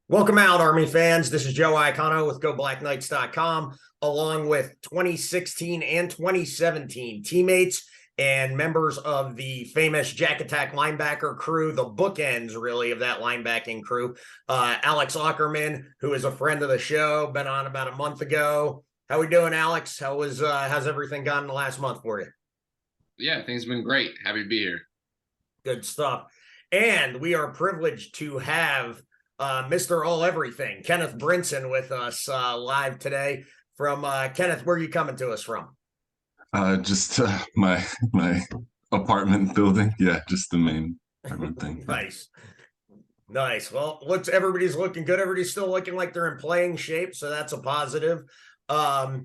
Welcome out, Army fans. This is Joe Iacono with GoBlackKnights.com, along with 2016 and 2017 teammates and members of the famous Jack Attack linebacker crew, the bookends, really, of that linebacking crew. Alex Aukerman, who is a friend of the show, been on about a month ago. How we doing, Alex? How's everything gone in the last month for you? Yeah, things have been great. Happy to be here. Good stuff. And we are privileged to have Mr. All Everything, Kenneth Brinson, with us live today. From Kenneth, where are you coming to us from? Just my apartment building. Yeah, just the main apartment thing. Nice. Nice. Well, everybody's looking good. Everybody's still looking like they're in playing shape, so that's a positive. Why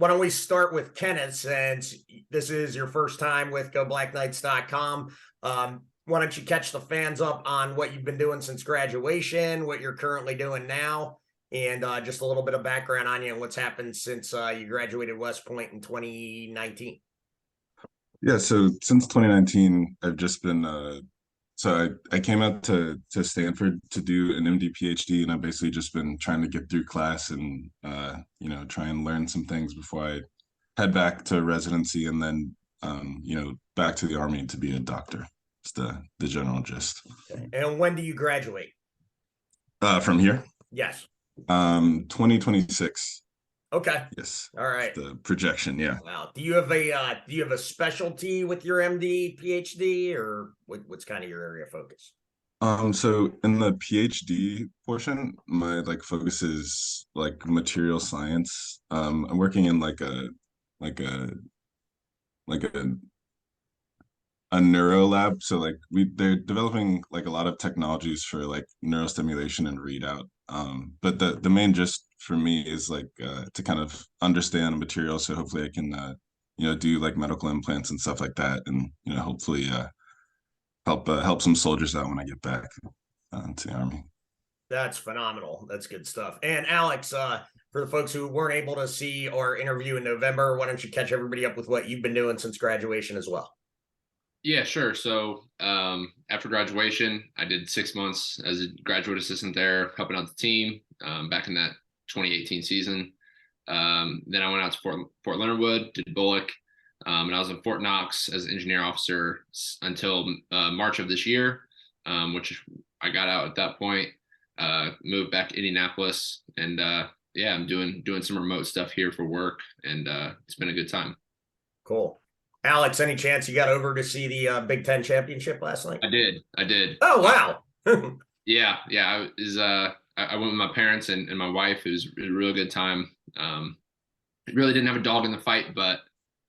don't we start with Kenneth, since this is your first time with GoBlackKnights.com. Why don't you catch the fans up on what you've been doing since graduation, what you're currently doing now, and just a little bit of background on you and what's happened since you graduated West Point in 2019. Yeah, so since 2019, I've just been I came out to Stanford to do an MD PhD, and I've basically just been trying to get through class and try and learn some things before I head back to residency and then back to the Army to be a doctor. It's the general gist. Okay. And when do you graduate? From here? Yes. 2026. Okay. Yes. All right. The projection, yeah. Wow. Do you have a specialty with your MD, PhD, or what's kind of your area of focus? So in the PhD portion, my focus is material science. I'm working in like a like a neuro lab. So they're developing a lot of technologies for neurostimulation and readout. But the main gist for me is to kind of understand the material. So hopefully I can do medical implants and stuff like that, and hopefully help some soldiers out when I get back to the Army. That's phenomenal. That's good stuff. And Alex, for the folks who weren't able to see our interview in November, why don't you catch everybody up with what you've been doing since graduation as well? Yeah, sure. So after graduation, I did 6 months as a graduate assistant there, helping out the team back in that 2018 season. Then I went out to Fort Leonard Wood, did Bullock, and I was in Fort Knox as an engineer officer until March of this year, which I got out at that point. Moved back to Indianapolis, and yeah, I'm doing some remote stuff here for work, and it's been a good time. Cool. Alex, any chance you got over to see the Big Ten championship last night? I did. Oh, wow. Yeah. I went with my parents and my wife. It was a real good time. Really didn't have a dog in the fight, but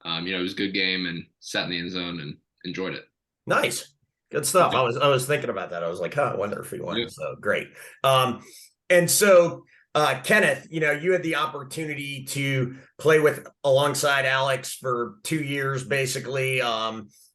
it was a good game, and sat in the end zone and enjoyed it. Nice. Good stuff. Yeah. I was thinking about that. I was like, I wonder if he won. Yeah. So great. And so Kenneth, you had the opportunity to play alongside Alex for 2 years, basically.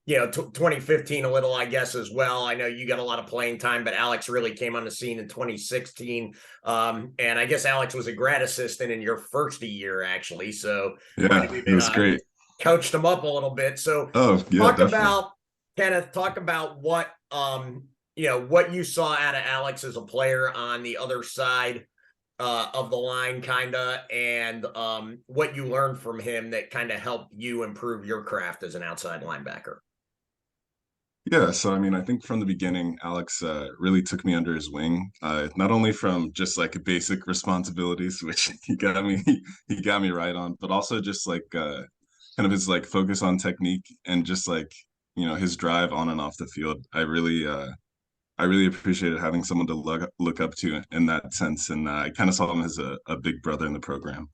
2015 a little, I guess, as well. I know you got a lot of playing time, but Alex really came on the scene in 2016. And I guess Alex was a grad assistant in your first year, actually. So Yeah, it was great. Coached him up a little bit. So talk about Kenneth, talk about what what you saw out of Alex as a player on the other side of the line, and what you learned from him that kind of helped you improve your craft as an outside linebacker. Yeah, so I mean, I think from the beginning, Alex really took me under his wing. Not only from just basic responsibilities, which he got me right on, but also just kind of his focus on technique and just his drive on and off the field. I really appreciated having someone to look up to in that sense, and I kind of saw him as a big brother in the program.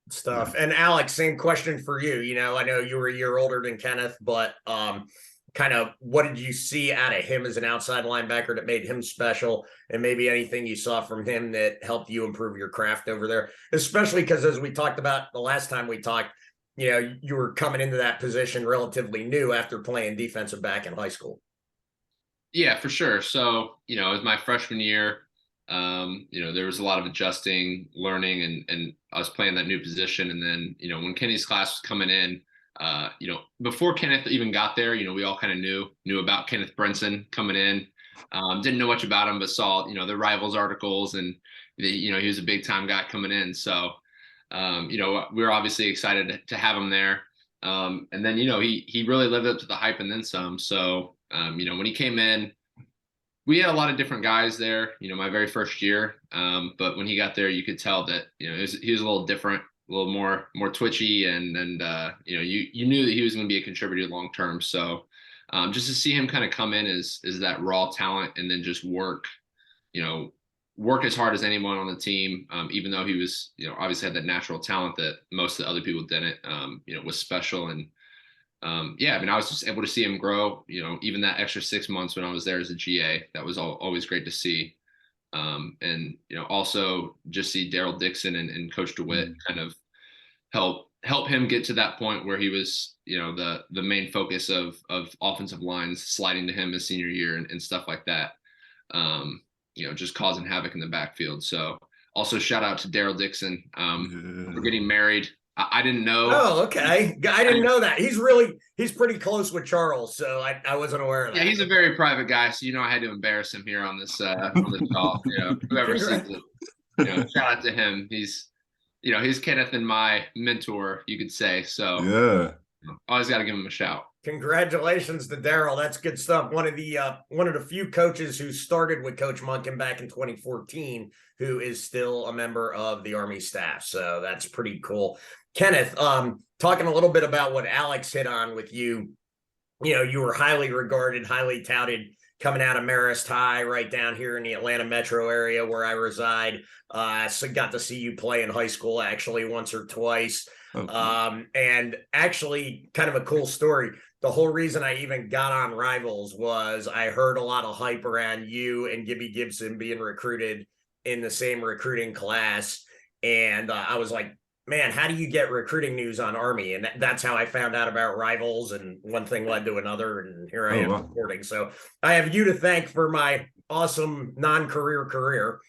Stuff. And Alex, same question for you. I know you were a year older than Kenneth, but kind of what did you see out of him as an outside linebacker that made him special, and maybe anything you saw from him that helped you improve your craft over there, especially because, as we talked about the last time we talked, you were coming into that position relatively new after playing defensive back in high school. Yeah, for sure. So, it was my freshman year. There was a lot of adjusting, learning, and I was playing that new position. And then, when Kenny's class was coming in, before Kenneth even got there, we all kind of knew about Kenneth Brinson coming in. Didn't know much about him, but saw, the rivals articles, and he was a big time guy coming in. So, we were obviously excited to have him there. And then, he really lived up to the hype and then some. So, when he came in, we had a lot of different guys there, my very first year. But when he got there, you could tell that, he was a little different, a little more twitchy, and you knew that he was going to be a contributor long term. So just to see him kind of come in as that raw talent, and then just work as hard as anyone on the team, even though he was, obviously had that natural talent that most of the other people didn't, was special. And yeah, I mean, I was just able to see him grow, even that extra 6 months when I was there as a GA. That was always great to see. And, also just see Daryl Dixon and Coach DeWitt kind of help him get to that point where he was, the main focus of offensive lines sliding to him his senior year, and stuff like that. Just causing havoc in the backfield. So also shout out to Daryl Dixon for getting married. I didn't know. Oh, okay. I didn't know that. He's pretty close with Charles, so I wasn't aware of that. Yeah, he's a very private guy, so I had to embarrass him here on this call. Whoever sees it, shout out to him. He's Kenneth and my mentor, you could say. So Yeah. Always got to give him a shout. Congratulations to Daryl. That's good stuff. One of the few coaches who started with Coach Monken back in 2014, who is still a member of the Army staff. So that's pretty cool. Kenneth, talking a little bit about what Alex hit on with you. You were highly regarded, highly touted coming out of Marist High, right down here in the Atlanta metro area where I reside. So got to see you play in high school actually once or twice. Okay. And actually kind of a cool story. The whole reason I even got on Rivals was I heard a lot of hype around you and Gibby Gibson being recruited in the same recruiting class. And I was like, man, how do you get recruiting news on Army? And that's how I found out about Rivals, and one thing led to another, and here I am reporting. So I have you to thank for my awesome non-career career,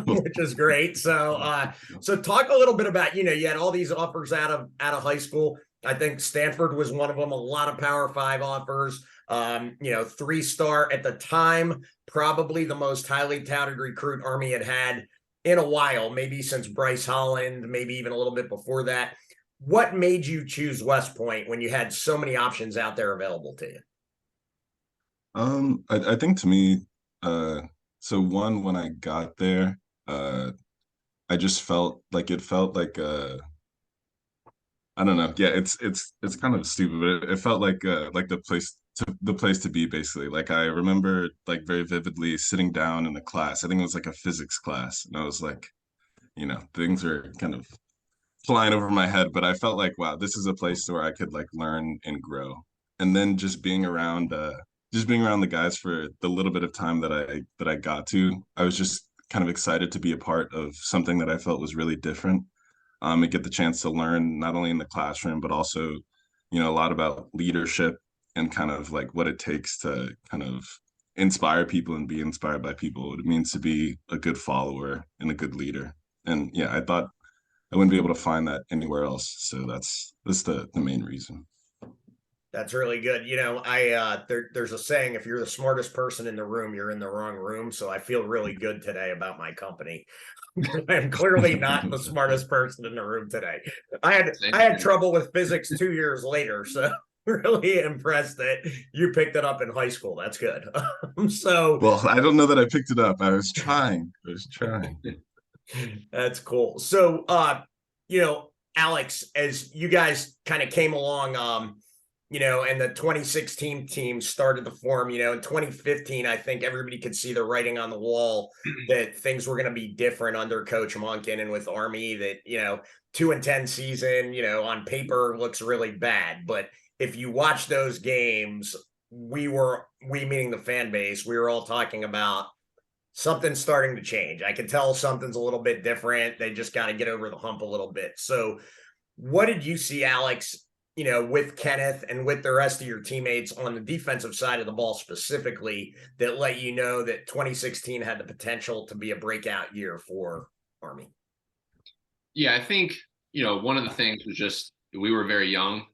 which is great. So so talk a little bit about, you had all these offers out of high school. I think Stanford was one of them, a lot of Power 5 offers. 3-star at the time, probably the most highly touted recruit Army had in a while, maybe since Bryce Holland, maybe even a little bit before that. What made you choose West Point when you had so many options out there available to you? I think to me, so one, when I got there, I just felt like I don't know. Yeah, it's kind of stupid, but it felt like the place to be, basically. Like I remember like very vividly sitting down in the class. I think it was like a physics class, and I was like, things are kind of flying over my head, but I felt like, wow, this is a place where I could like learn and grow. And then just being around the guys for the little bit of time that I got to, I was just kind of excited to be a part of something that I felt was really different. And get the chance to learn not only in the classroom, but also, a lot about leadership and kind of like what it takes to kind of inspire people and be inspired by people, what it means to be a good follower and a good leader. And yeah, I thought I wouldn't be able to find that anywhere else. So that's the main reason. That's really good. There's a saying, if you're the smartest person in the room, you're in the wrong room. So I feel really good today about my company. I'm clearly not the smartest person in the room today. I had trouble with physics 2 years later, so really impressed that you picked it up in high school. That's good. Well, I don't know that I picked it up. I was trying. That's cool. So Alex, as you guys kind of came along, and the 2016 team started to form, in 2015, I think everybody could see the writing on the wall that things were going to be different under Coach Monken, and with Army that, 2-10 season, on paper looks really bad. But if you watch those games, we meaning the fan base, we were all talking about something's starting to change. I can tell something's a little bit different. They just got to get over the hump a little bit. So what did you see, Alex, with Kenneth and with the rest of your teammates on the defensive side of the ball specifically, that let you know that 2016 had the potential to be a breakout year for Army? Yeah, I think, one of the things was just we were very young,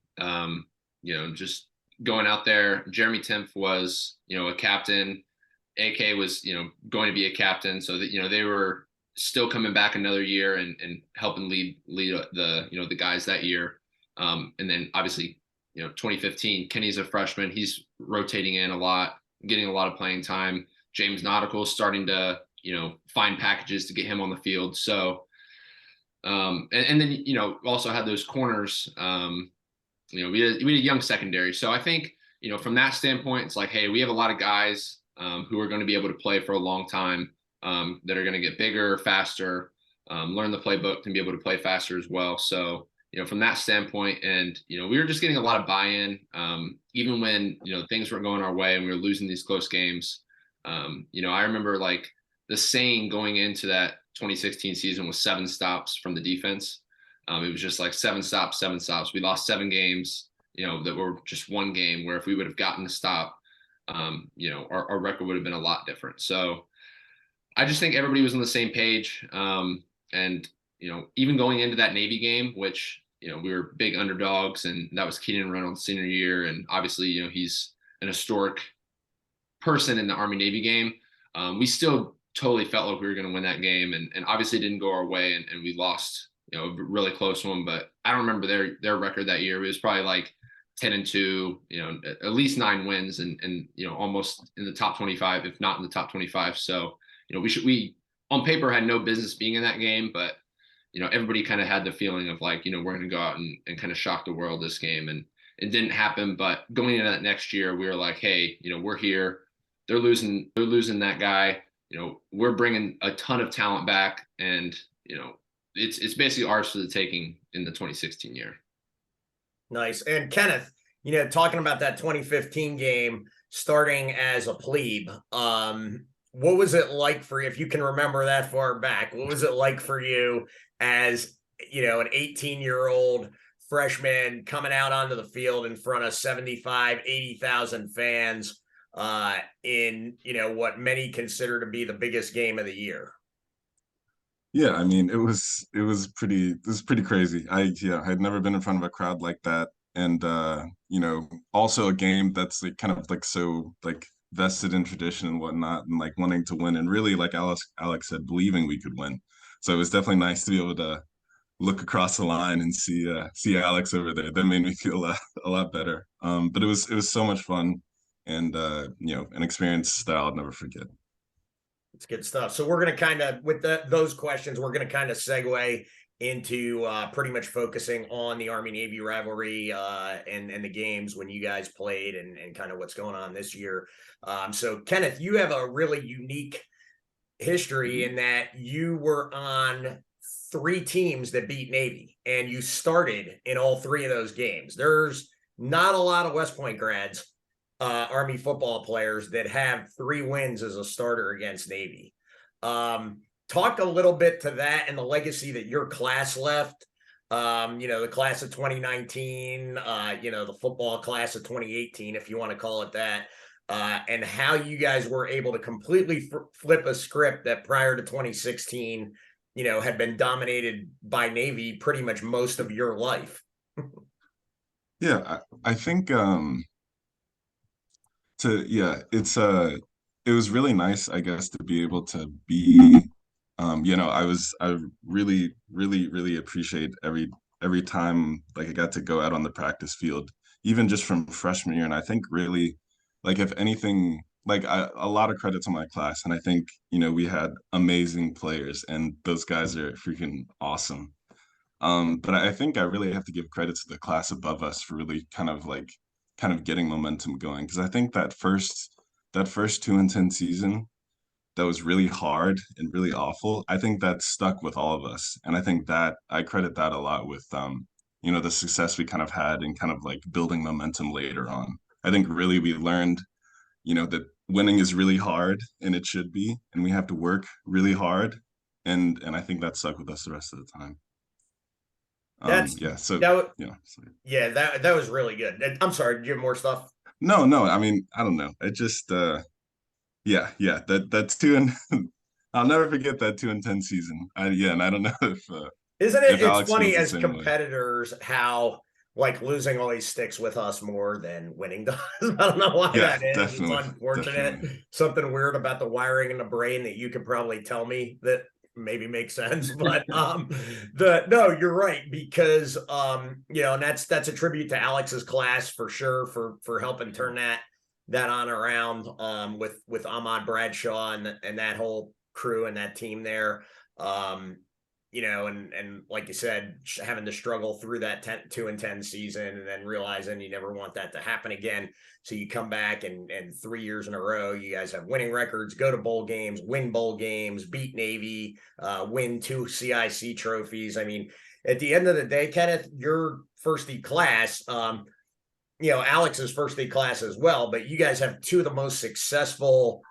just going out there. Jeremy Timpf was, a captain. AK was, going to be a captain, so that, they were still coming back another year and helping lead the guys that year. And then obviously, 2015, Kenny's a freshman. He's rotating in a lot, getting a lot of playing time. James Nautical's starting to, find packages to get him on the field. So, and then, also had those corners. We had a young secondary. So I think, from that standpoint, it's like, hey, we have a lot of guys who are going to be able to play for a long time, that are going to get bigger, faster, learn the playbook, and be able to play faster as well. So, from that standpoint, and, we were just getting a lot of buy-in, even when, things weren't going our way and we were losing these close games. I remember like the saying going into that 2016 season was 7 stops from the defense. It was just like 7 stops, 7 stops. We lost 7 games, that were just one game, where if we would have gotten a stop, our record would have been a lot different. So I just think everybody was on the same page. And, even going into that Navy game, which, we were big underdogs, and that was Keenan Reynolds' senior year. And obviously, he's an historic person in the Army Navy game. We still totally felt like we were going to win that game, and obviously didn't go our way, and we lost, a really close one. But I don't remember their record that year. It was probably like 10-2, at least 9 wins, and almost in the top 25, if not in the top 25. So, we on paper had no business being in that game, but everybody kind of had the feeling of like, we're going to go out and kind of shock the world this game, and it didn't happen. But going into that next year, we were like, hey, we're here. They're losing that guy. We're bringing a ton of talent back, and it's basically ours for the taking in the 2016 year. Nice. And Kenneth, talking about that 2015 game, starting as a plebe, what was it like for you, if you can remember that far back? What was it like for you as, an 18-year-old freshman coming out onto the field in front of 75, 80,000 fans, in, what many consider to be the biggest game of the year? Yeah, I mean, it was pretty crazy. I had never been in front of a crowd like that. And also a game that's like kind of like so like vested in tradition and whatnot, and like wanting to win, and really, like Alex said, believing we could win. So it was definitely nice to be able to look across the line and see Alex over there. That made me feel a lot better. But it was so much fun, and an experience that I'll never forget. It's good stuff. So we're going to kind of, with those questions, we're going to kind of segue into pretty much focusing on the Army-Navy rivalry, and the games when you guys played, and kind of what's going on this year. So Kenneth, you have a really unique history in that you were on 3 teams that beat Navy, and you started in all 3 of those games. There's not a lot of West Point grads, Army football players, that have 3 wins as a starter against Navy. Talk a little bit to that and the legacy that your class left. The class of 2019, the football class of 2018, if you want to call it that, and how you guys were able to completely flip a script that prior to 2016, had been dominated by Navy pretty much most of your life. Yeah, I think it was really nice, I guess, to be able to be I really, really, really appreciate every time like I got to go out on the practice field, even just from freshman year. And I think really, like, if anything, like, a lot of credit to my class. And I think, we had amazing players, and those guys are freaking awesome. But I think I really have to give credit to the class above us for really kind of getting momentum going. Because I think that first 2-10 season, that was really hard and really awful, I think that stuck with all of us. And I think that I credit that a lot with the success we kind of had in kind of like building momentum later on. I think really we learned, that winning is really hard, and it should be, and we have to work really hard. And I think that stuck with us the rest of the time. That's Yeah, so that. so Yeah, that was really good. I'm sorry. Do you have more stuff? no, I mean, I don't know. It just yeah, that's 2 and I'll never forget that 2-10 season. And I don't know if Isn't it? It's Alex funny feels the as same way. competitors how like losing always sticks with us more than winning does. I don't know why Yeah, that is. It's definitely, unfortunate. definitely. Something weird about the wiring in the brain that you could probably tell me that maybe makes sense. But the no, you're right, because and that's a tribute to Alex's class for sure, for helping turn that on around with Ahmad Bradshaw and that whole crew and that team there. Um, and like you said, having to struggle through that 2-10 season and then realizing you never want that to happen again. So you come back and 3 years in a row, you guys have winning records, go to bowl games, win bowl games, beat Navy, win 2 CIC trophies. I mean, at the end of the day, Kenneth, your first E class, Alex's first E class as well, but you guys have 2 of the most successful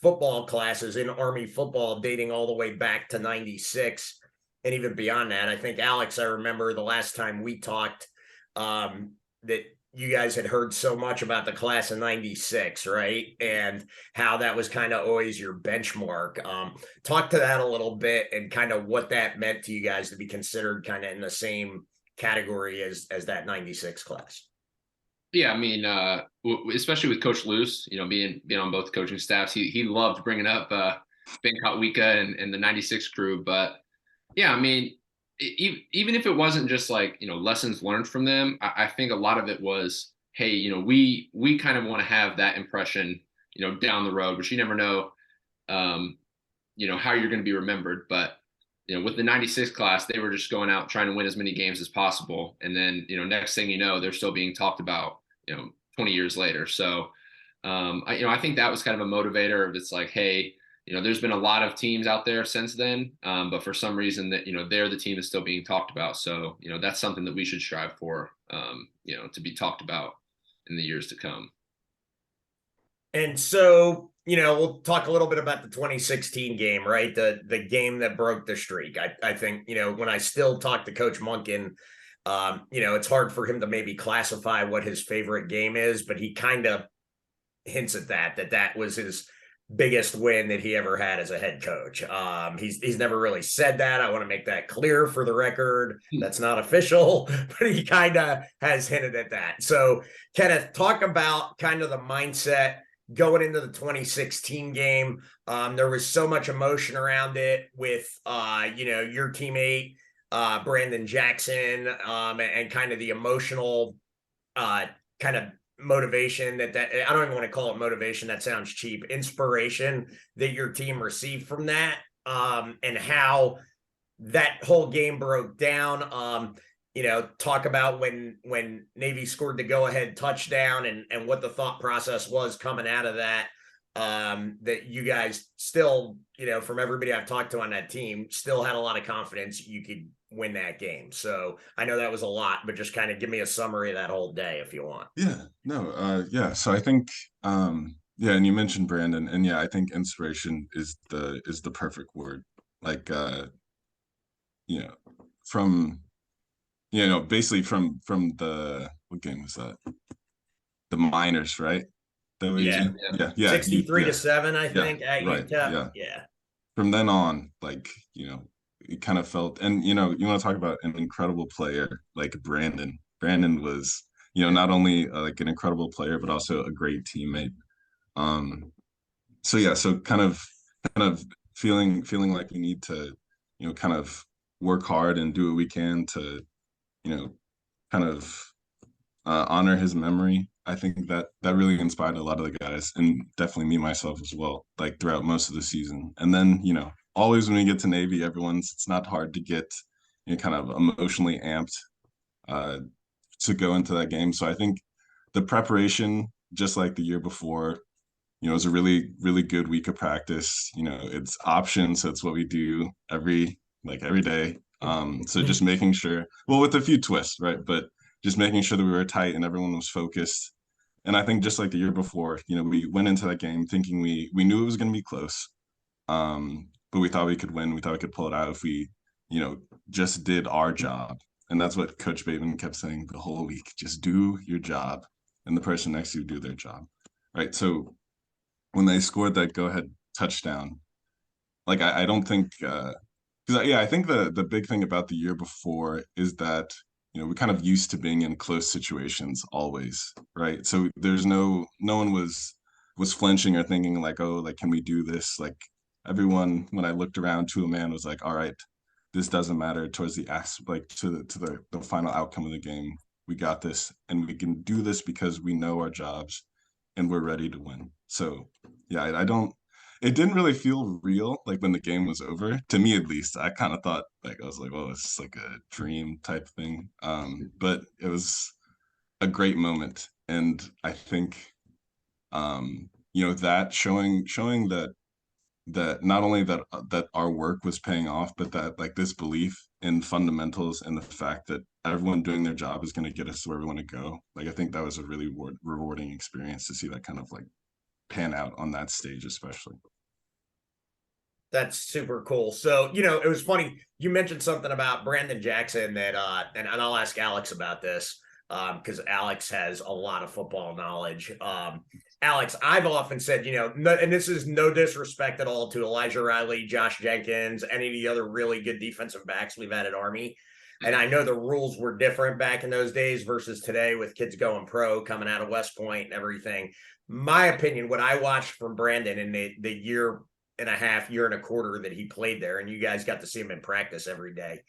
football classes in Army football dating all the way back to 96 and even beyond that. I think Alex, I remember the last time we talked, that you guys had heard so much about the class of 96, right? And how that was kind of always your benchmark. Talk to that a little bit and kind of what that meant to you guys to be considered kind of in the same category as that 96 class. Yeah, I mean, especially with Coach Luce, being on both coaching staffs, he loved bringing up Ben Kotwika and the '96 crew. But yeah, I mean, even if it wasn't just like lessons learned from them, I think a lot of it was, hey, we kind of want to have that impression, down the road, which you never know, how you're going to be remembered. But with the '96 class, they were just going out trying to win as many games as possible, and then next thing you know, they're still being talked about 20 years later. So I think that was kind of a motivator of, it's like, hey, there's been a lot of teams out there since then, but for some reason that they're the team that's still being talked about. So that's something that we should strive for, to be talked about in the years to come. And so, we'll talk a little bit about the 2016 game, right? The game that broke the streak. I think, when I still talk to Coach Monken, it's hard for him to maybe classify what his favorite game is, but he kind of hints at that was his biggest win that he ever had as a head coach. He's never really said that. I want to make that clear for the record. That's not official, but he kind of has hinted at that. So, Kenneth, talk about kind of the mindset going into the 2016 game. There was so much emotion around it with, your teammate, Brandon Jackson, and kind of the emotional kind of motivation that I don't even want to call it motivation. That sounds cheap. Inspiration that your team received from that, and how that whole game broke down. Talk about when Navy scored the go-ahead touchdown and what the thought process was coming out of that. That you guys still, from everybody I've talked to on that team, still had a lot of confidence you could win that game. So I know that was a lot, but just kind of give me a summary of that whole day if you want. Yeah, no, yeah. So I think, yeah, and you mentioned Brandon, and yeah, I think inspiration is the perfect word. Like, you know, from basically from the, what game was that? The minors, right? That was Yeah. yeah, 63-7, I yeah, think, at right, UTEP. yeah. Yeah. From then on, like, it kind of felt, and you want to talk about an incredible player like Brandon. Brandon was, not only like an incredible player, but also a great teammate. So yeah, so kind of feeling like we need to, kind of work hard and do what we can to, kind of honor his memory. I think that really inspired a lot of the guys, and definitely me myself as well, like throughout most of the season. And then, always when we get to Navy, it's not hard to get, kind of emotionally amped uh, to go into that game. So I think the preparation, just like the year before, it was a really, really good week of practice. It's options, so it's what we do every day. So just making sure, well, with a few twists, right? But just making sure that we were tight and everyone was focused. And I think just like the year before, we went into that game thinking we knew it was going to be close, but we thought we could win. We thought we could pull it out if we, just did our job. And that's what Coach Bateman kept saying the whole week: just do your job, and the person next to you do their job, right? So when they scored that go-ahead touchdown, like I don't think, because yeah, I think the big thing about the year before is that we're kind of used to being in close situations always, right? So there's no one was flinching or thinking like, oh, like, can we do this? Like everyone, when I looked around to a man, was like, all right, this doesn't matter towards the like to the final outcome of the game. We got this, and we can do this because we know our jobs and we're ready to win. So yeah, I don't. It didn't really feel real, like when the game was over. To me, at least, I kind of thought like I was like, "Oh, it's like a dream type thing." But it was a great moment, and I think that showing that not only that our work was paying off, but that like this belief in fundamentals and the fact that everyone doing their job is going to get us to where we want to go. Like I think that was a really rewarding experience to see that kind of like pan out on that stage, especially. That's super cool. So, it was funny. You mentioned something about Brandon Jackson that, and I'll ask Alex about this because Alex has a lot of football knowledge. Alex, I've often said, and this is no disrespect at all to Elijah Riley, Josh Jenkins, any of the other really good defensive backs we've had at Army. And I know the rules were different back in those days versus today with kids going pro, coming out of West Point and everything. My opinion, what I watched from Brandon in the year and a half, year and a quarter that he played there, and you guys got to see him in practice every day.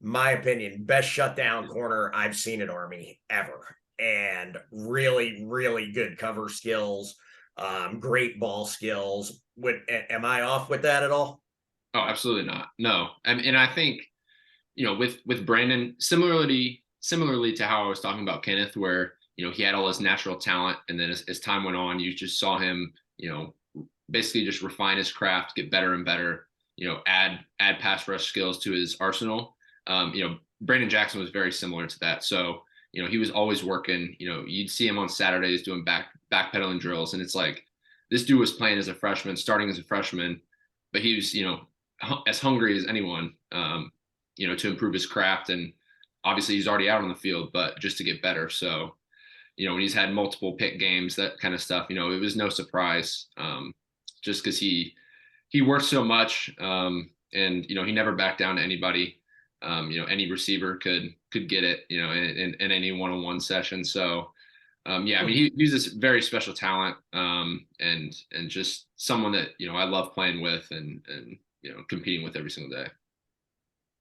My opinion, best shutdown corner I've seen at Army ever. And really, really good cover skills, great ball skills. Am I off with that at all? Oh, absolutely not. No. And I think, with Brandon, similarly to how I was talking about Kenneth, where, he had all his natural talent. And then as time went on, you just saw him, basically just refine his craft, get better and better, add pass rush skills to his arsenal. Brandon Jackson was very similar to that. So, he was always working. You'd see him on Saturdays doing backpedaling drills, and it's like this dude was playing as a freshman, starting as a freshman, but he was, as hungry as anyone, to improve his craft. And obviously he's already out on the field, but just to get better. So, when he's had multiple pick games, that kind of stuff, it was no surprise, just because he worked so much, and he never backed down to anybody. Any receiver could get it, in any one-on-one session. So, yeah, I mean, he's this very special talent, and just someone that I love playing with and competing with every single day.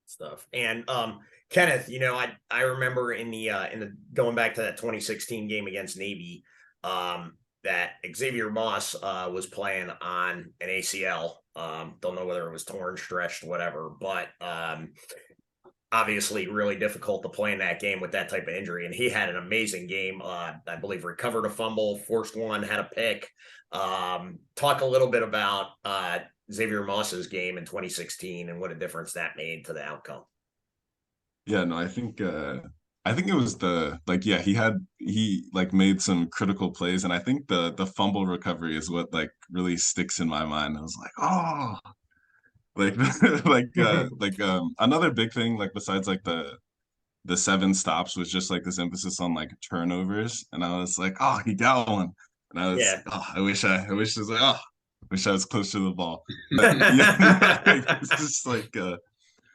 Stuff. And Kenneth, I remember in the going back to that 2016 game against Navy, that Xavier Moss was playing on an ACL. Don't know whether it was torn, stretched, whatever, but obviously really difficult to play in that game with that type of injury. And he had an amazing game. I believe recovered a fumble, forced one, had a pick. Talk a little bit about Xavier Moss's game in 2016 and what a difference that made to the outcome. Yeah, no, I think it was he like made some critical plays, and I think the fumble recovery is what like really sticks in my mind. I was like, oh, like another big thing like besides like the 7 stops was just like this emphasis on like turnovers, and I was like, oh, he got one, and I was, Yeah. oh, I wish it was like, oh, wish I was close to the ball, but yeah, it's just like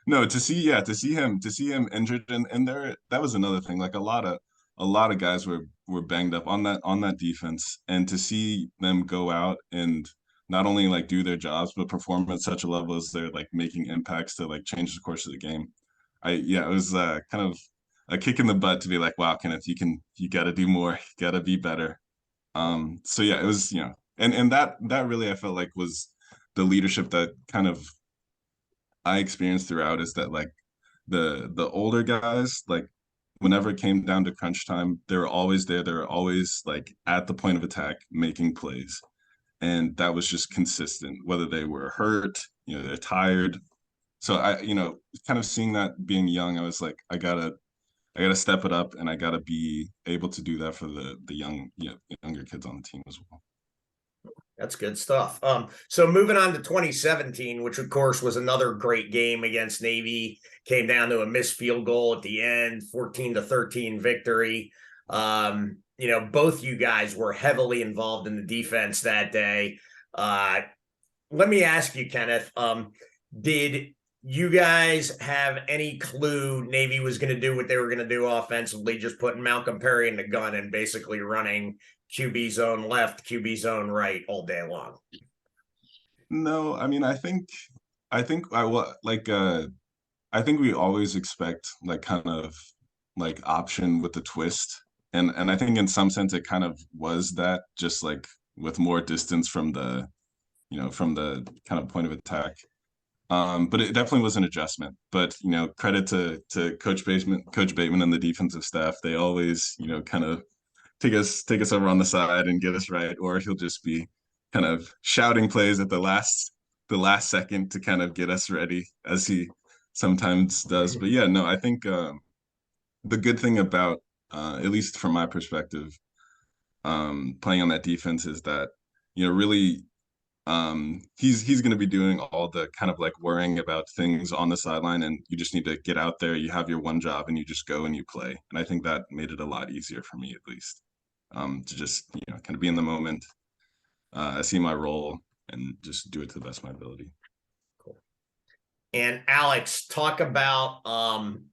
no, to see him injured, and there that was another thing. Like a lot of guys were banged up on that defense, and to see them go out and not only like do their jobs but perform at such a level as they're like making impacts to like change the course of the game. It was kind of a kick in the butt to be like, wow, Kenneth, you got to do more, you got to be better. So yeah, it was and that really I felt like was the leadership that kind of I experienced throughout is that like the older guys, like whenever it came down to crunch time, they were always there. They were always like at the point of attack making plays. And that was just consistent, whether they were hurt, they're tired. So kind of seeing that being young, I was like, I gotta step it up and I gotta be able to do that for the younger kids on the team as well. That's good stuff. So moving on to 2017, which of course was another great game against Navy, came down to a missed field goal at the end, 14-13 victory. Both you guys were heavily involved in the defense that day. Let me ask you, Kenneth, did you guys have any clue Navy was going to do what they were going to do offensively, just putting Malcolm Perry in the gun and basically running QB zone left, QB zone right all day long? No, I mean, I think I wa- like I think we always expect like kind of like option with the twist. And I think in some sense it kind of was that, just like with more distance from the, from the kind of point of attack. But it definitely was an adjustment. But credit to Coach Bateman and the defensive staff. They always, kind of take us over on the side and get us right, or he'll just be kind of shouting plays at the last second to kind of get us ready, as he sometimes does. But yeah, no, I think the good thing about, at least from my perspective, playing on that defense is that, really, he's going to be doing all the kind of like worrying about things on the sideline, and you just need to get out there. You have your one job, and you just go and you play. And I think that made it a lot easier for me, at least, to just kind of be in the moment. I see my role and just do it to the best of my ability. Cool. And Alex, talk about I'm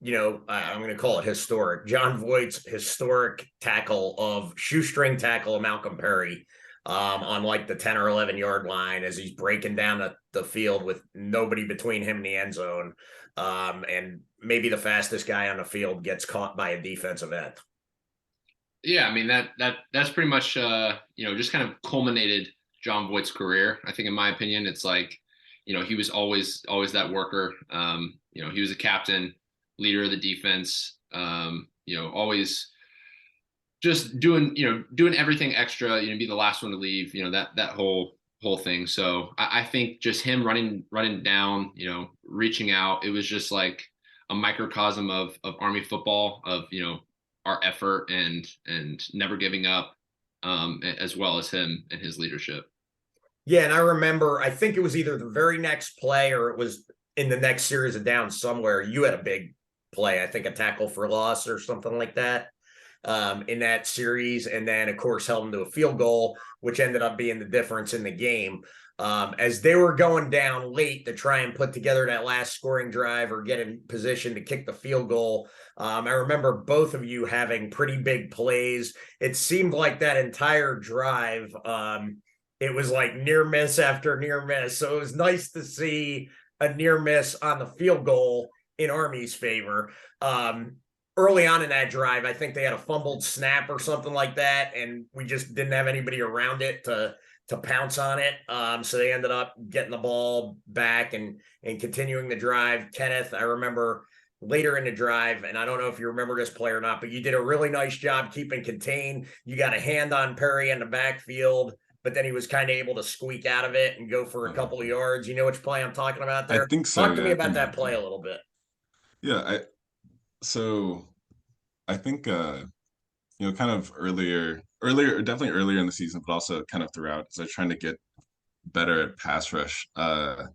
going to call it historic. John Voight's historic tackle of shoestring tackle of Malcolm Perry on like the 10 or 11 yard line as he's breaking down the field with nobody between him and the end zone. And maybe the fastest guy on the field gets caught by a defensive end. Yeah, I mean that's pretty much just kind of culminated John Voight's career. I think in my opinion, it's like, he was always that worker. He was a captain, leader of the defense. Always just doing everything extra. Be the last one to leave. That whole thing. So I think just him running down, reaching out. It was just like a microcosm of Army football, of our effort and never giving up, as well as him and his leadership. Yeah, and I remember, I think it was either the very next play or it was in the next series of downs somewhere. You had a big play, I think a tackle for loss or something like that, in that series. And then, of course, held them to a field goal, which ended up being the difference in the game. As they were going down late to try and put together that last scoring drive or get in position to kick the field goal, I remember both of you having pretty big plays. It seemed like that entire drive, it was like near miss after near miss. So it was nice to see a near miss on the field goal in Army's favor. Early on in that drive, I think they had a fumbled snap or something like that, and we just didn't have anybody around it to pounce on it. So they ended up getting the ball back and continuing the drive. Kenneth, I remember later in the drive, and I don't know if you remember this play or not, but you did a really nice job keeping contained. You got a hand on Perry in the backfield, but then he was kind of able to squeak out of it and go for a couple of yards. You know which play I'm talking about there? I think so. Talk to Yeah, me I about think that play a little bit. yeah. So I think kind of definitely earlier in the season, but also kind of throughout, as I was trying to get better at pass rush. I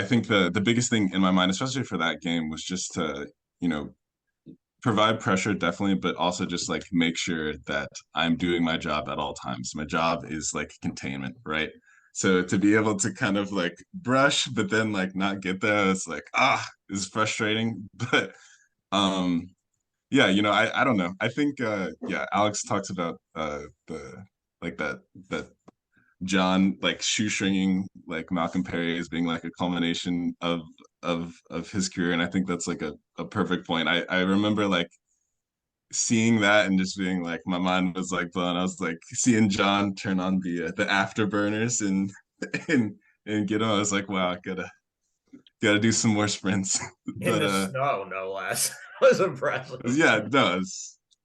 think the biggest thing in my mind, especially for that game, was just to, provide pressure, definitely, but also just like make sure that I'm doing my job at all times. My job is like containment, right? So to be able to kind of like brush, but then like not get there, it's like, it's frustrating. But yeah, I don't know. I think yeah, Alex talks about the like that John like shoestringing like Malcolm Perry as being like a culmination of his career. And I think that's like a perfect point. I remember like seeing that and just being like, my mind was like blown. I was like seeing John turn on the afterburners and and get on. I was like, wow, I gotta do some more sprints. In But the snow, no less. That was impressive. yeah, no,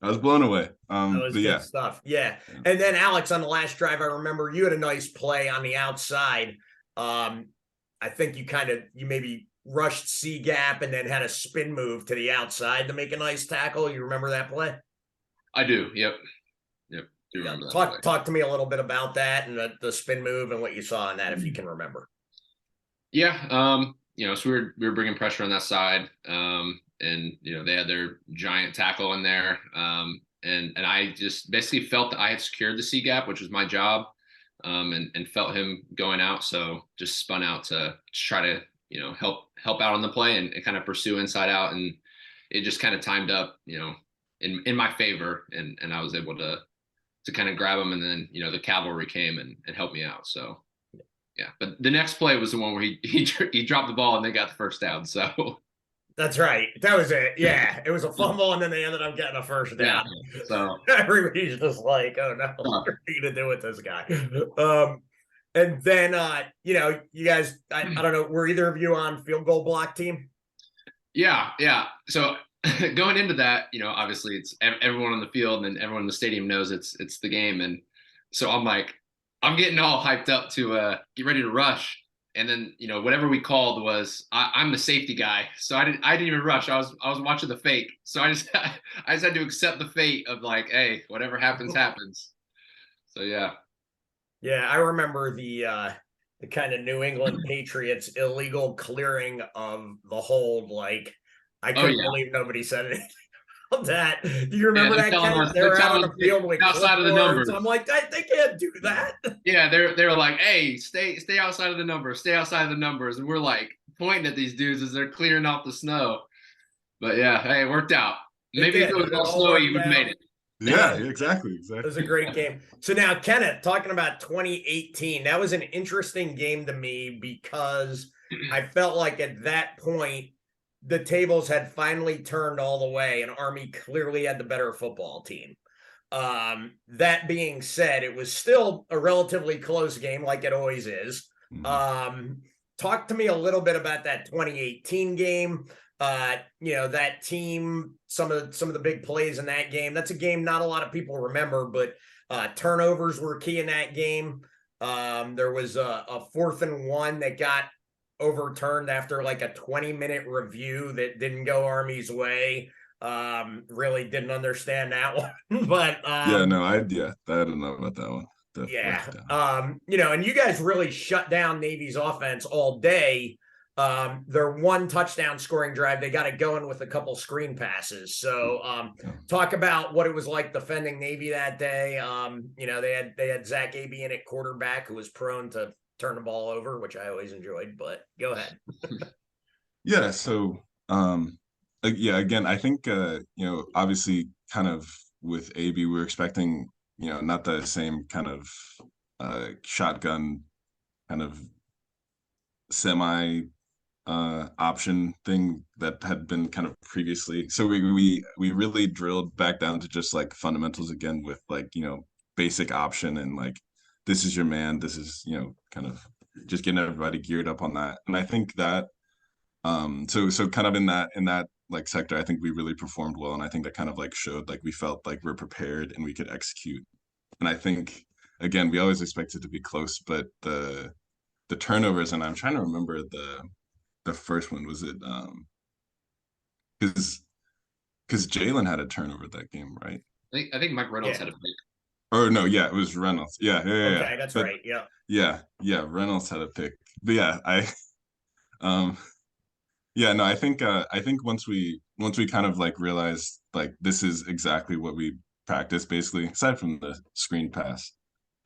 I was blown away. That was But good yeah. stuff. Yeah. And then Alex, on the last drive, I remember you had a nice play on the outside. I think you maybe rushed C gap and then had a spin move to the outside to make a nice tackle. You remember that play? I do. Yep. Do remember that play. Talk to me a little bit about that and the spin move and what you saw in that, if you can remember. Yeah. So we were bringing pressure on that side. And they had their giant tackle in there. And I just basically felt that I had secured the C gap, which was my job. and felt him going out. So just spun out to try to, help out on the play and kind of pursue inside out. And it just kind of timed up, in my favor. And I was able to kind of grab him. And then, the cavalry came and helped me out. So yeah, but the next play was the one where he dropped the ball and they got the first down. So that's right. That was it. Yeah. It was a fumble and then they ended up getting a first down. Yeah. So everybody's just like, oh no, what are you gonna do with this guy? And then you guys, I don't know, were either of you on field goal block team? Yeah. So going into that, obviously it's everyone on the field and everyone in the stadium knows it's the game. And so I'm getting all hyped up to get ready to rush. And then, whatever we called was I'm the safety guy. So I didn't even rush. I was watching the fake. So I just had to accept the fate of like, hey, whatever happens, happens. So yeah. Yeah, I remember the kind of New England Patriots illegal clearing of the hold. Like, I couldn't believe nobody said anything about that. Do you remember that? They were out on the field with outside of the numbers. I'm like, they can't do that. Yeah, they were like, hey, stay outside of the numbers, stay outside of the numbers, and we're like pointing at these dudes as they're clearing off the snow. But yeah, hey, it worked out. Maybe if it was all snowy, you would have made it. Yeah, exactly. It was a great game. So now, Kenneth, talking about 2018, that was an interesting game to me because I felt like at that point, the tables had finally turned all the way and Army clearly had the better football team. That being said, it was still a relatively close game like it always is. Talk to me a little bit about that 2018 game. That team, some of the big plays in that game. That's a game not a lot of people remember, but turnovers were key in that game. There was a 4th and 1 that got overturned after like a 20-minute review that didn't go Army's way. Really didn't understand that one. But I didn't know about that one. Definitely. And you guys really shut down Navy's offense all day. Their one touchdown scoring drive, they got it going with a couple screen passes. So talk about what it was like defending Navy that day. They had Zach Abey in at quarterback who was prone to turn the ball over, which I always enjoyed, but go ahead. Yeah. So, again, I think, obviously kind of with AB, we were expecting, not the same kind of shotgun kind of semi option thing that had been kind of previously. So we really drilled back down to just like fundamentals again with like, basic option and like, this is your man. This is, kind of just getting everybody geared up on that. And I think that, so kind of in that like sector, I think we really performed well. And I think that kind of like showed like we felt like we're prepared and we could execute. And I think, again, we always expect it to be close, but the turnovers, and I'm trying to remember the first one, was it because Jalen had a turnover that game, right? I think Mike Reynolds had a pick. Or no, yeah, it was Reynolds. Yeah. Okay, that's right. Yeah. Yeah, Reynolds had a pick. But yeah, I think once we kind of like realized like this is exactly what we practice basically, aside from the screen pass.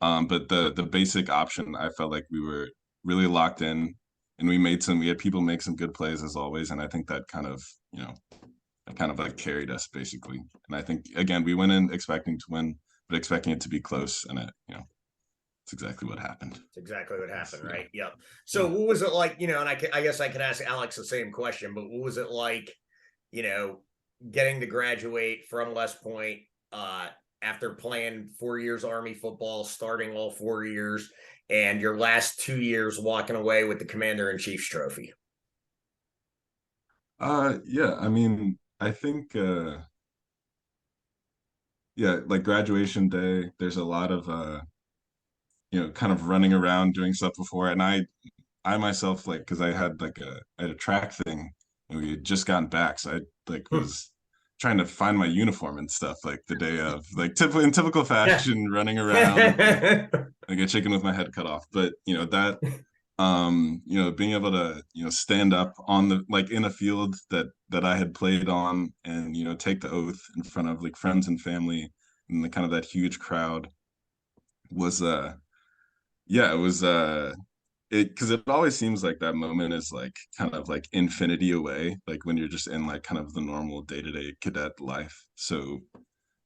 But the basic option, I felt like we were really locked in, and we had people make some good plays as always, and I think that kind of like carried us basically. And I think again we went in expecting to win, but expecting it to be close, and it's exactly what happened. It's exactly what happened, right? Yep. So what was it like, and I guess I could ask Alex the same question, but what was it like, getting to graduate from West Point after playing 4 years Army football, starting all 4 years, and your last 2 years walking away with the Commander-in-Chief's trophy? Yeah, I mean, I think like graduation day, there's a lot of kind of running around doing stuff before. And I myself, like, because I had a track thing and we had just gotten back. So I like was trying to find my uniform and stuff like the day of, like in typical fashion, running around like a chicken with my head cut off. But that being able to stand up on the like in a field that I had played on and take the oath in front of like friends and family and the kind of that huge crowd was yeah, it was because it always seems like that moment is like kind of like infinity away, like when you're just in like kind of the normal day-to-day cadet life. So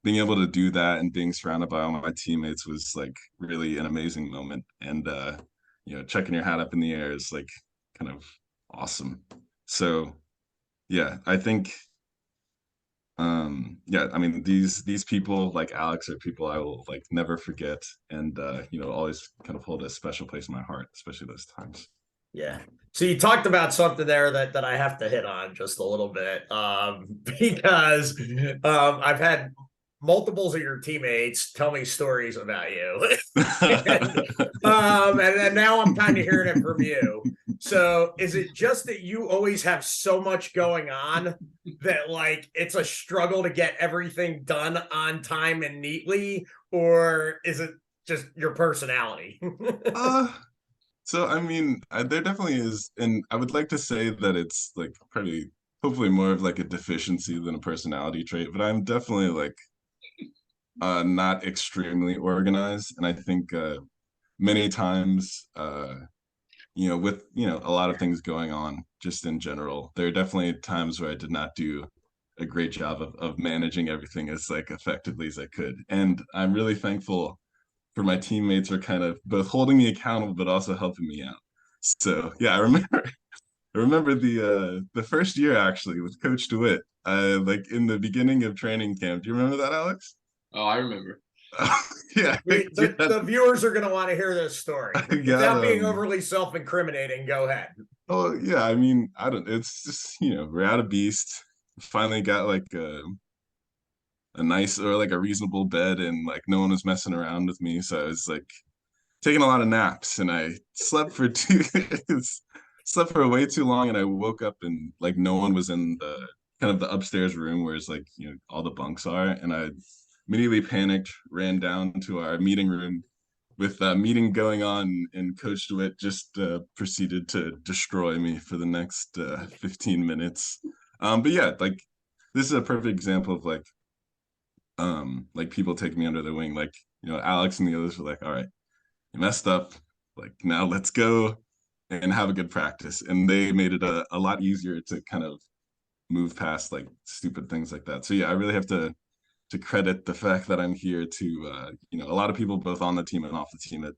being able to do that and being surrounded by all my teammates was like really an amazing moment. And checking your hat up in the air is like kind of awesome. So yeah, I think yeah, I mean these people like Alex are people I will like never forget, and always kind of hold a special place in my heart, especially those times. Yeah. So you talked about something there that I have to hit on just a little bit, because I've had multiples of your teammates tell me stories about you, and, and then now I'm kind of hearing it from you. So is it just that you always have so much going on that like it's a struggle to get everything done on time and neatly, or is it just your personality? uh So I mean, there definitely is, and I would like to say that it's like pretty, hopefully more of like a deficiency than a personality trait, but I'm definitely like not extremely organized, and I think many times with a lot of things going on just in general, there are definitely times where I did not do a great job of managing everything as like effectively as I could, and I'm really thankful for my teammates for kind of both holding me accountable but also helping me out. So yeah, I remember the first year actually with Coach DeWitt, like in the beginning of training camp. Do you remember that, Alex? Oh, I remember. Yeah, The viewers are going to want to hear this story I got without being overly self-incriminating. Go ahead. oh yeah, I mean, I don't it's just, we're out of Beast. Finally got like a nice or like a reasonable bed, and like no one was messing around with me. So I was like taking a lot of naps, and I slept for slept for way too long, and I woke up and like no one was in the kind of the upstairs room where it's like all the bunks are, and I immediately panicked, ran down to our meeting room with that meeting going on, and Coach DeWitt just proceeded to destroy me for the next 15 minutes. But yeah, like this is a perfect example of like people taking me under the wing. Like Alex and the others were like, all right, you messed up. Like now let's go and have a good practice. And they made it a lot easier to kind of move past like stupid things like that. So yeah, I really have to credit the fact that I'm here to a lot of people both on the team and off the team at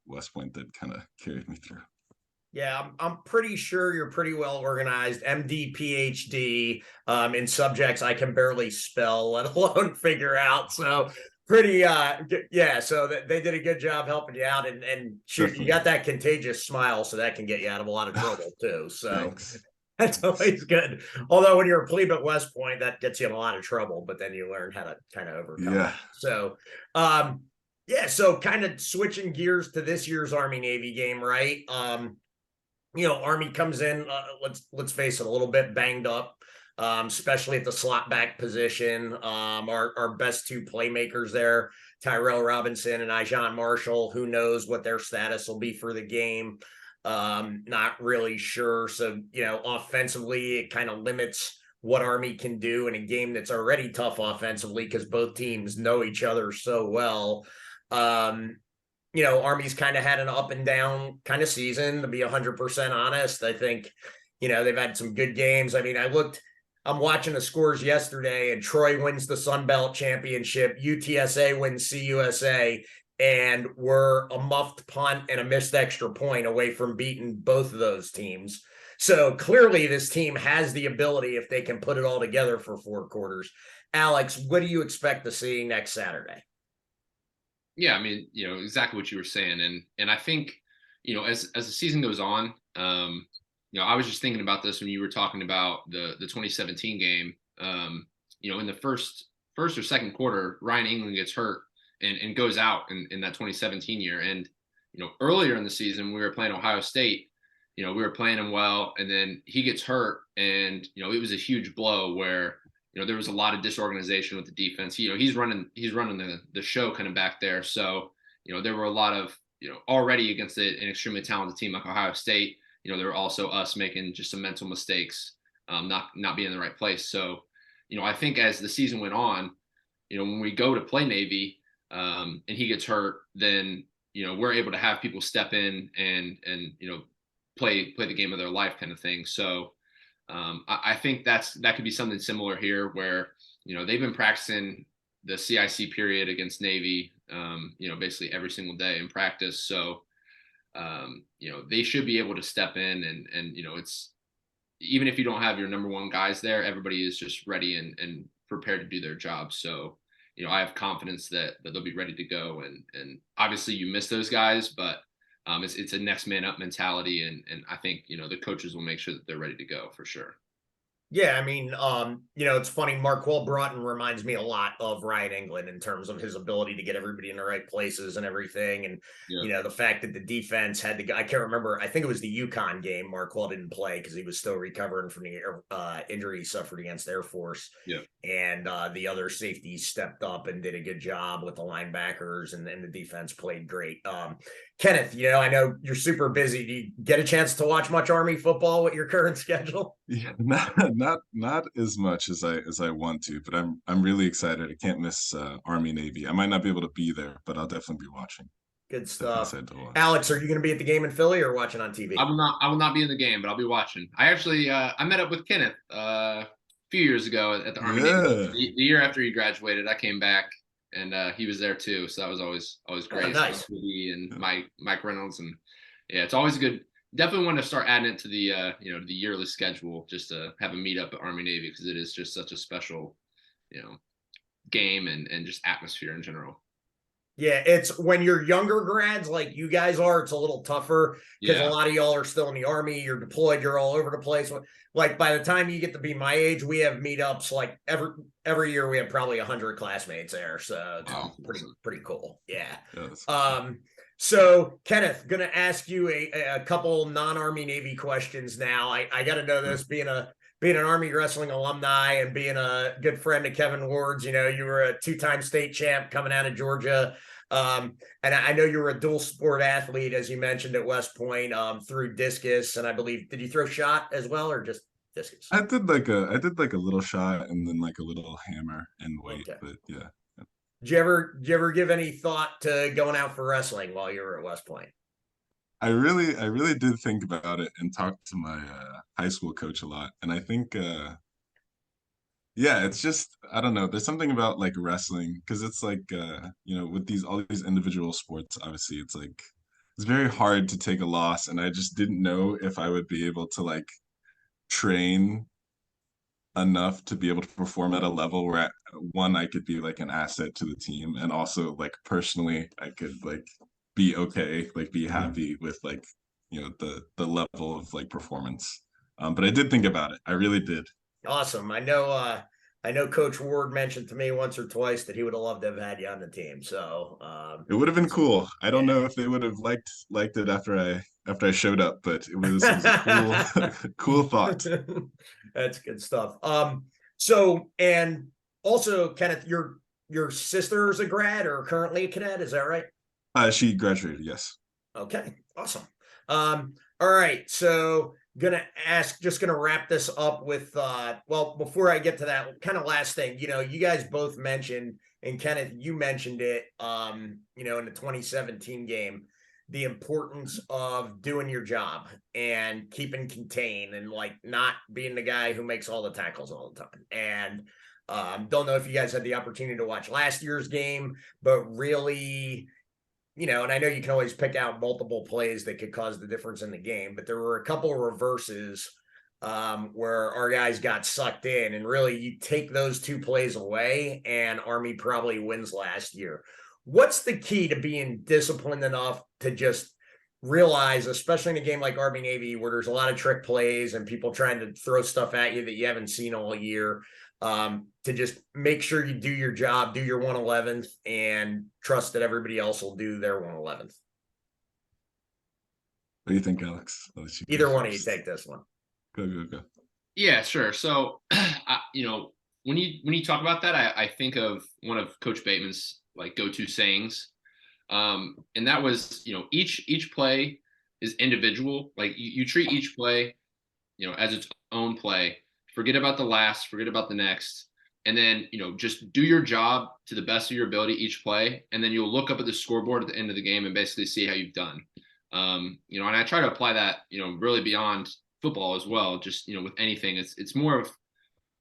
West Point that kind of carried me through. Yeah, I'm pretty sure you're pretty well organized. MD, PhD, in subjects I can barely spell, let alone figure out. So pretty, yeah. So they did a good job helping you out, and shoot, you Definitely. got that contagious smile, so that can get you out of a lot of trouble too. So Thanks. that's always good. Although when you're a plebe at West Point, that gets you in a lot of trouble, but then you learn how to kind of overcome Yeah. that. So, yeah. So kind of switching gears to this year's Army Navy game, right? Army comes in, let's face it, a little bit banged up, especially at the slot back position. Our best two playmakers there, Tyrell Robinson and Ijan Marshall. Who knows what their status will be for the game? Not really sure. So offensively, it kind of limits what Army can do in a game that's already tough offensively because both teams know each other so well. Um, Army's kind of had an up and down kind of season, to be 100% honest. I think, they've had some good games. I mean, I'm watching the scores yesterday, and Troy wins the Sun Belt Championship. UTSA wins CUSA, and we're a muffed punt and a missed extra point away from beating both of those teams. So clearly, this team has the ability if they can put it all together for 4 quarters. Alex, what do you expect to see next Saturday? Yeah, I mean, exactly what you were saying, and I think, as the season goes on, I was just thinking about this when you were talking about the 2017 game. In the first or second quarter, Ryan England gets hurt and goes out in that 2017 year, and earlier in the season we were playing Ohio State. We were playing him well, and then he gets hurt, and it was a huge blow where there was a lot of disorganization with the defense. He's running the show kind of back there. So, there were a lot of, already against an extremely talented team like Ohio State, there were also us making just some mental mistakes, not being in the right place. So, I think as the season went on, when we go to play Navy, and he gets hurt, then, we're able to have people step in and play the game of their life kind of thing. So I think that could be something similar here, where they've been practicing the CIC period against Navy, basically every single day in practice. So they should be able to step in, and it's, even if you don't have your number one guys there, everybody is just ready and prepared to do their job. So I have confidence that they'll be ready to go, and obviously you miss those guys, but it's a next man up mentality, and I think the coaches will make sure that they're ready to go for sure. Yeah, I mean, it's funny. Marquel Broughton reminds me a lot of Ryan England in terms of his ability to get everybody in the right places and everything. And, Yeah. the fact that the defense had to go, I can't remember, I think it was the UConn game. Marquel didn't play because he was still recovering from the injury he suffered against Air Force. Yeah. And the other safeties stepped up and did a good job with the linebackers, and then the defense played great. Kenneth, I know you're super busy. Do you get a chance to watch much Army football with your current schedule? Yeah, not as much as I want to, but I'm really excited. I can't miss Army Navy. I might not be able to be there, but I'll definitely be watching. Good Definitely stuff. excited to watch. Alex, are you going to be at the game in Philly or watching on TV? I will not be in the game, but I'll be watching. I actually I met up with Kenneth a few years ago at the Army Navy. Yeah. The year after he graduated, I came back, and he was there too. So that was always great. Oh, nice. And Mike Reynolds, and yeah, it's always good. Definitely want to start adding it to the the yearly schedule, just to have a meetup at Army Navy, because it is just such a special game and just atmosphere in general. Yeah, it's when you're younger grads like you guys are, it's a little tougher because a lot of y'all are still in the Army. You're deployed. You're all over the place. Like by the time you get to be my age, we have meetups like every year. We have probably 100 classmates there, so it's pretty cool. Yeah. Yes. So Kenneth, gonna ask you a couple non-Army Navy questions now. I got to know this, being an Army wrestling alumni and being a good friend of Kevin Ward's. You were a 2-time state champ coming out of Georgia. And I know you were a dual sport athlete, as you mentioned, at West Point, through discus. And I believe, did you throw shot as well, or just discus? I did like a little shot and then like a little hammer and weight, Okay. but yeah. Did you ever give any thought to going out for wrestling while you were at West Point? I really did think about it and talked to my high school coach a lot. And I think yeah, it's just, I don't know, there's something about like wrestling, because it's like with all these individual sports, obviously it's very hard to take a loss, and I just didn't know if I would be able to like train enough to be able to perform at a level where one, I could be like an asset to the team, and also like personally I could like be okay, like be happy with like the level of like performance. But I did think about it. I really did. Awesome. I know Coach Ward mentioned to me once or twice that he would have loved to have had you on the team. So It would have been cool. I don't know if they would have liked it after I showed up, but it was a cool thought. That's good stuff. So, and also, Kenneth, your sister's a grad or currently a cadet, is that right? She graduated, yes. Okay, awesome. All right, so just gonna wrap this up with well, before I get to that kind of last thing, you guys both mentioned, and Kenneth, you mentioned it, in the 2017 game, the importance of doing your job and keeping contained and like not being the guy who makes all the tackles all the time. And don't know if you guys had the opportunity to watch last year's game, but really, and I know you can always pick out multiple plays that could cause the difference in the game, but there were a couple of reverses where our guys got sucked in, and really you take those 2 plays away and Army probably wins last year. What's the key to being disciplined enough to just realize, especially in a game like Army Navy, where there's a lot of trick plays and people trying to throw stuff at you that you haven't seen all year, to just make sure you do your job, do your 111th, and trust that everybody else will do their 111th? What do you think, Alex? Either one of you take this one. Go. Yeah, sure. So, when you talk about that, I think of one of Coach Bateman's like go-to sayings, and that was, each play is individual. Like you treat each play, as its own play. Forget about the last. Forget about the next. and then, just do your job to the best of your ability each play. And then you'll look up at the scoreboard at the end of the game and basically see how you've done. And I try to apply that, really beyond football as well. Just, with anything, it's more of,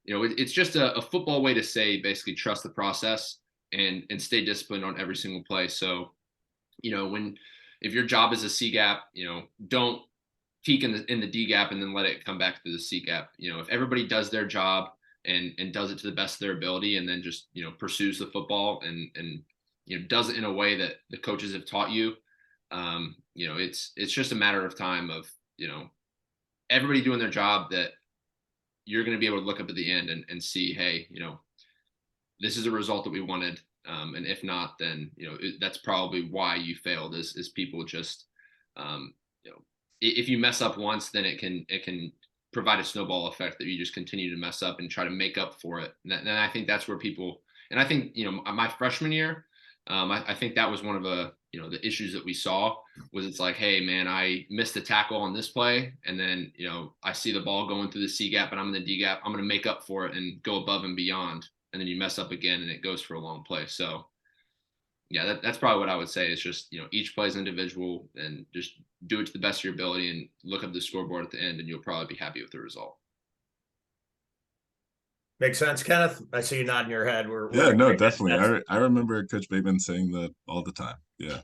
it's just a football way to say, basically trust the process and stay disciplined on every single play. So, if your job is a C gap, don't peek in the D gap and then let it come back to the C gap. If everybody does their job and does it to the best of their ability, and then just, pursues the football and does it in a way that the coaches have taught you, it's just a matter of time of, everybody doing their job, that you're going to be able to look up at the end and see, hey, this is a result that we wanted. And if not, then, that's probably why you failed, is people just, if you mess up once, then it can provide a snowball effect that you just continue to mess up and try to make up for it. And I think that's where people, and I think, my freshman year, I think that was one of the issues that we saw, was it's like, hey man, I missed a tackle on this play, and then, I see the ball going through the C gap and I'm in the D gap. I'm going to make up for it and go above and beyond. And then you mess up again and it goes for a long play. So yeah, that's probably what I would say, is just, each play is individual, and just do it to the best of your ability and look up the scoreboard at the end, and you'll probably be happy with the result. Makes sense, Kenneth. I see you nodding your head. Yeah, no, definitely. I remember Coach Bateman saying that all the time. Yeah,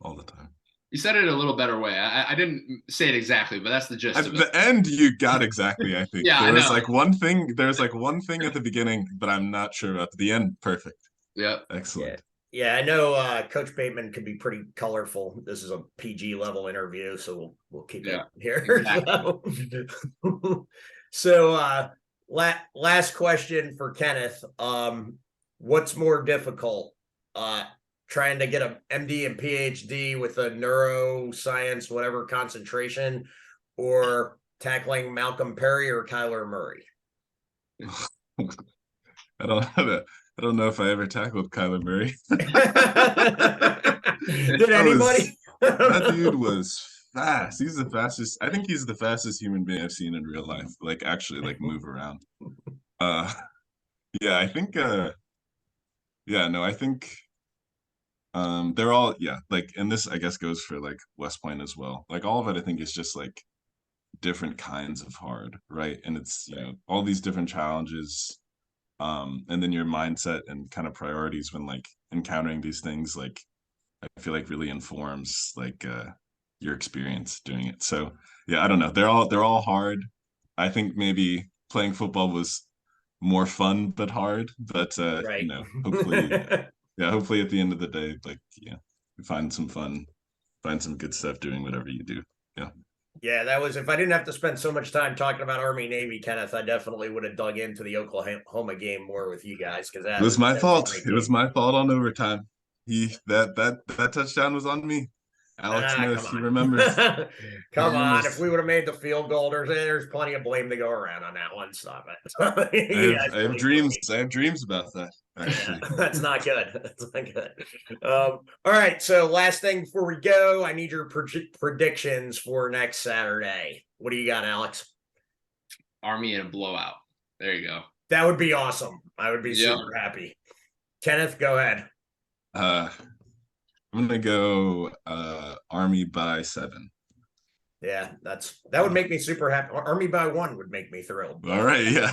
all the time. You said it a little better way. I didn't say it exactly, but that's the gist of it. At the end, you got exactly, I think. Yeah, There's like one thing at the beginning, but I'm not sure about the end. Perfect. Yeah. Excellent. Yeah, I know Coach Bateman can be pretty colorful. This is a PG level interview, so we'll keep it here. Exactly. So last question for Kenneth. What's more difficult? Trying to get an MD and PhD with a neuroscience, whatever concentration, or tackling Malcolm Perry or Kyler Murray? I don't know if I ever tackled Kyler Murray. Did anybody? That dude was fast. He's the fastest. I think he's the fastest human being I've seen in real life. Like, actually, like, move around. Yeah, I think. Yeah, no, I think. They're all, like, and this I guess goes for like West Point as well. Like, all of it, I think, is just like different kinds of hard, right? And it's all these different challenges. And then your mindset and kind of priorities when like encountering these things, like, I feel like really informs like your experience doing it. So yeah, I don't know. They're all hard. I think maybe playing football was more fun but hard. But right. Hopefully, hopefully at the end of the day, like, you find some fun, find some good stuff doing whatever you do. Yeah. Yeah, that was, if I didn't have to spend so much time talking about Army Navy, Kenneth, I definitely would have dug into the Oklahoma game more with you guys, because it was my fault. It was my fault on overtime. That touchdown was on me. Alex Smith, he remembers. Come on, if we would have made the field goal, there's plenty of blame to go around on that one. Stop it. I have dreams. I have dreams about that. Actually, that's not good. That's not good. All right. So last thing before we go, I need your predictions for next Saturday. What do you got, Alex? Army in a blowout. There you go. That would be awesome. I would be super happy. Kenneth, go ahead. I'm gonna go Army by 7. Yeah, that would make me super happy. Army by 1 would make me thrilled. All right, yeah.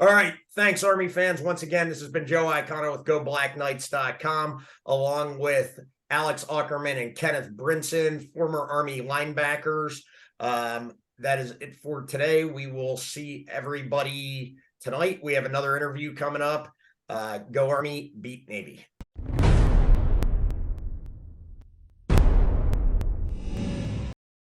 All right, thanks, Army fans. Once again, this has been Joe Iacono with GoBlackKnights.com, along with Alex Aukerman and Kenneth Brinson, former Army linebackers. That is it for today. We will see everybody tonight. We have another interview coming up. Go Army, beat Navy.